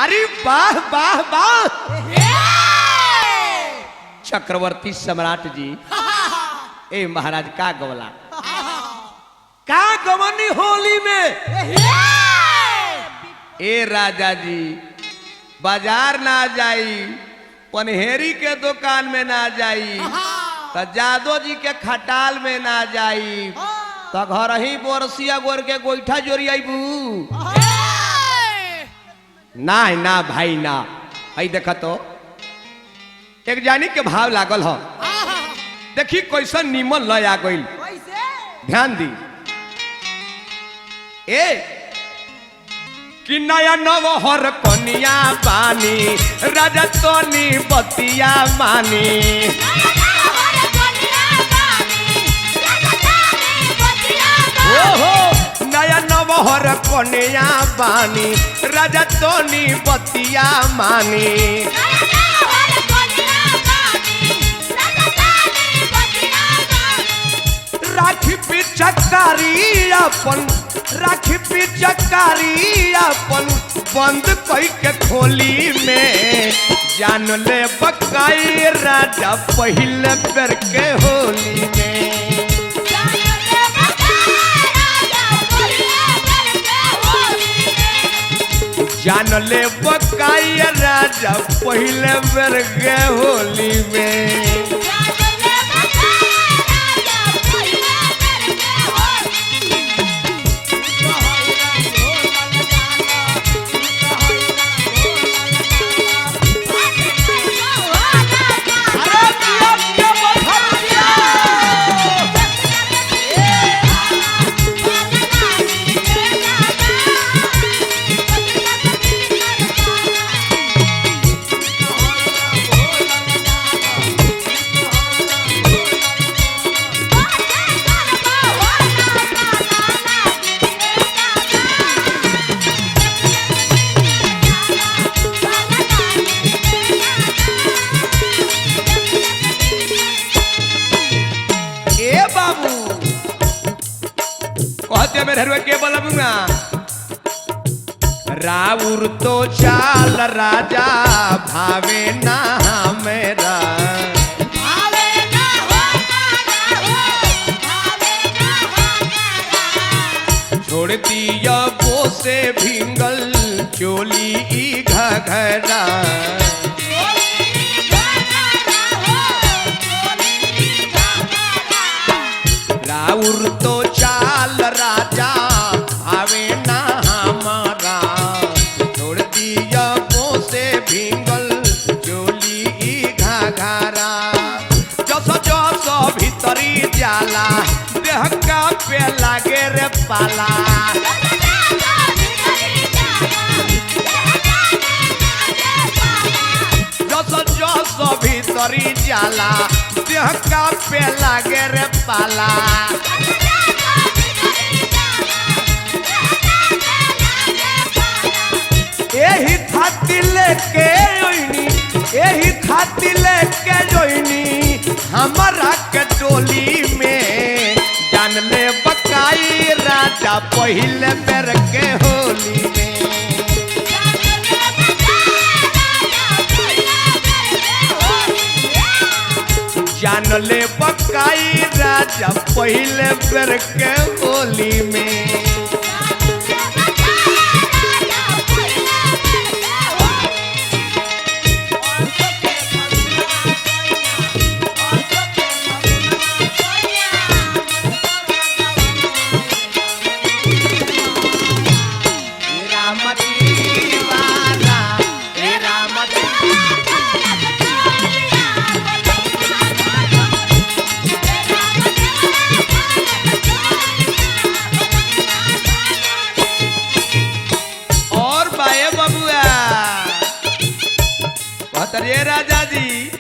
अरे वाह वाह वाह चक्रवर्ती सम्राट जी ए महाराज का गवला का गवनी होली में ए राजा जी बाजार ना जाई पनहेरी के दुकान में ना जाई तो जादो जी के खटाल में ना जाई तो घर ही बोरसिया गोर के गोईठा जोरियाबू ना ना भाई ना आई देखा तो एक जानी के भाव लागल हो देखी कैसा नीमन लय आ गई ध्यान दी ए कि नया नवहर कनिया बानी राजा तोनी बतिया मानी ओहो नया नवहर कनिया बानी राजा तोनी बतिया मानी राखी पिचकारी अपन राखी पिचकारी अपन बंद कई के खोली में जान ले बकाई राजा पहले बेर के होली में जान ले बकाई राजा पहले बेर के होली में के बोलूंगा राउर तो चाल राजा भावे ना मेरा छोड़ दिया वो से भिंगल चोली घघरा राउर तो चाल राजा भावे ना हमारा छोड़ दिया वो से भिंगल चोली घघरा जस जस भीतरी जाला देह का पे लागे रे पाला जस जस भीतरी जाला देह का पे लागे रे पाला यही खातिर लेके जोइनी यही खातिर लेके जोइनी हमारा के टोली में जान ले बकाई राजा पहले बेर के होली में जान ले बकाई राजा पहले बेर के होली में राजा जी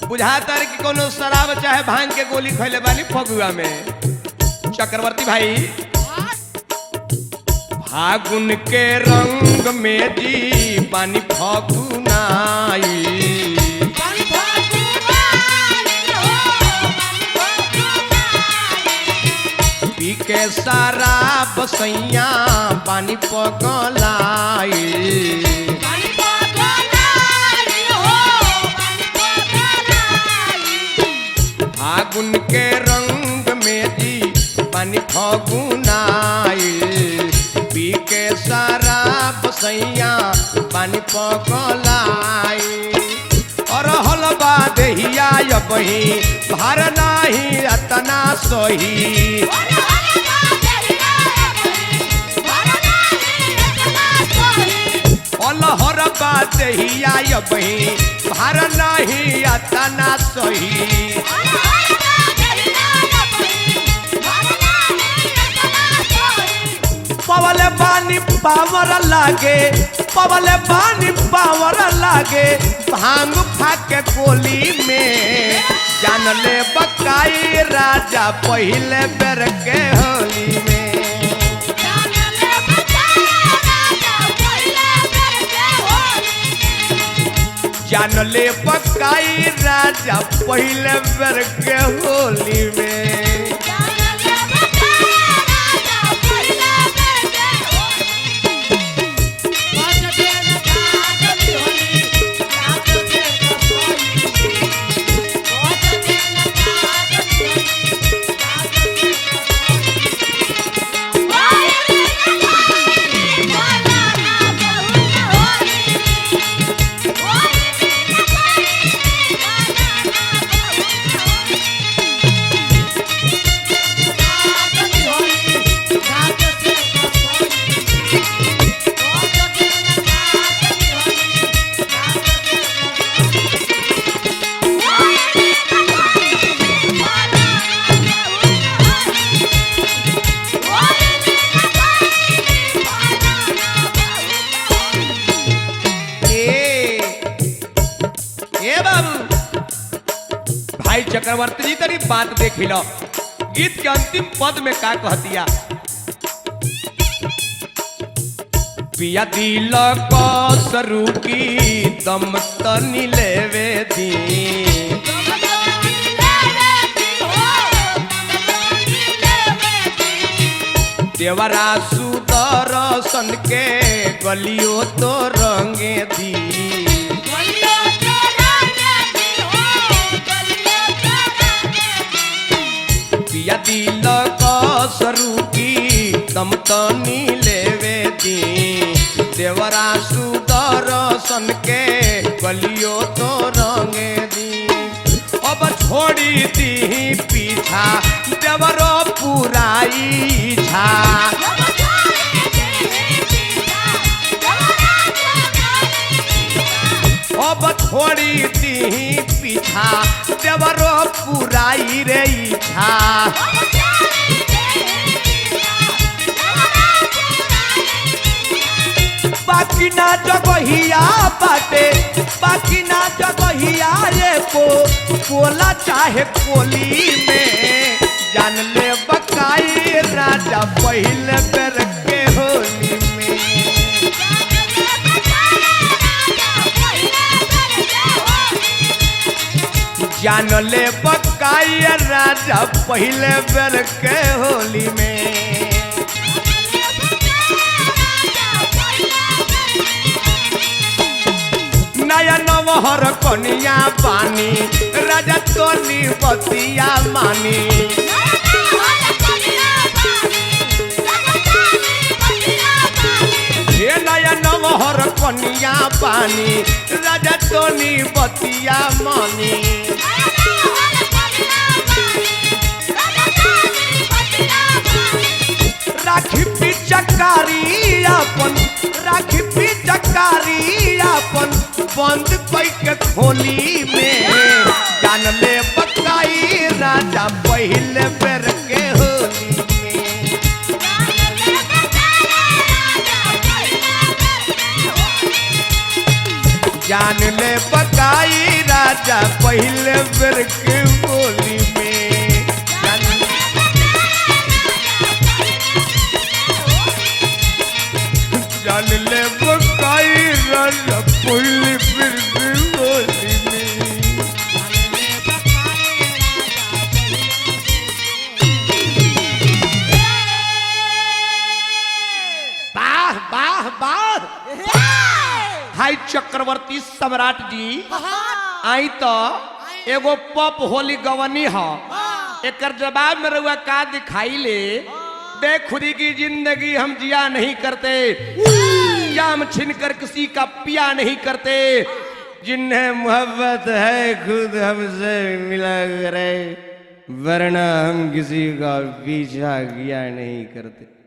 बुझाता कि कोनो शराब चाहे भांग के गोली खैले बानी फगुआ में चक्रवर्ती भाई फागुन के रंग में जी पानी फगुनाई पी के सारा बसैया पानी पगलाई फागुन के रंग में जी पानी फगुनाई पी के सारा बसैया पानी पगलाई और हलवा दहिया बही भार नाही अतना सही अलहर बात दहिया बही भार नाही अतना सही पवले पानी पावर लागे पवले पानी पावर लागे भांग फाके गोली में जान ले बकाई राजा पहले बेर के होली में जान ले बकाई राजा पहले बेर के होली में भाई चक्रवर्ती जी तरी बात देख लो गीत के अंतिम पद में का कह दिया पिया दिल कसरू की दम तनी लेवे दी देवरा सुदर्शन के गलियों तो रंगे दी पिया दिल कसरू की दम तनी लेवे दी देवरा सुदर्शन के गलियों तो रंगे दी अब छोड़ी दी पीछा देवरो पुराई छा अब छोड़ी दी पीछा देवरो पुराई रे इच्छा बाकी ना जगहिया बाटे बाकी ना जगहिया रे को कोला चाहे कोली में जान ले बकाई राजा पहले बेर के होली में जान ले बकाई राजा पहले बेर के होली में नया नवहर कनिया पानी राजा तोनी बतिया मानी ये नया नवहर कनिया पानी राजा तोनी बतिया मानी राखी पिचकारी अपन राखी पिचकारी अपन बंद कई के खोली में जान ले बकाई राजा पहले बेर के होली में जान ले बकाई राजा पहले बेर के होली में जान ले बकाई राजा पहले बेर के होली में वाह वाह वाह। हाय चक्रवर्ती सम्राट जी आई तो एगो पप होली गवनी ह एकर जवाब में रहुआ का दिखाई ले। बेखुदी की जिंदगी हम जिया नहीं करते, जाम छीन कर किसी का पिया नहीं करते, जिन्हें मोहब्बत है खुद हमसे मिला करे, वरना हम किसी का पीछा किया नहीं करते।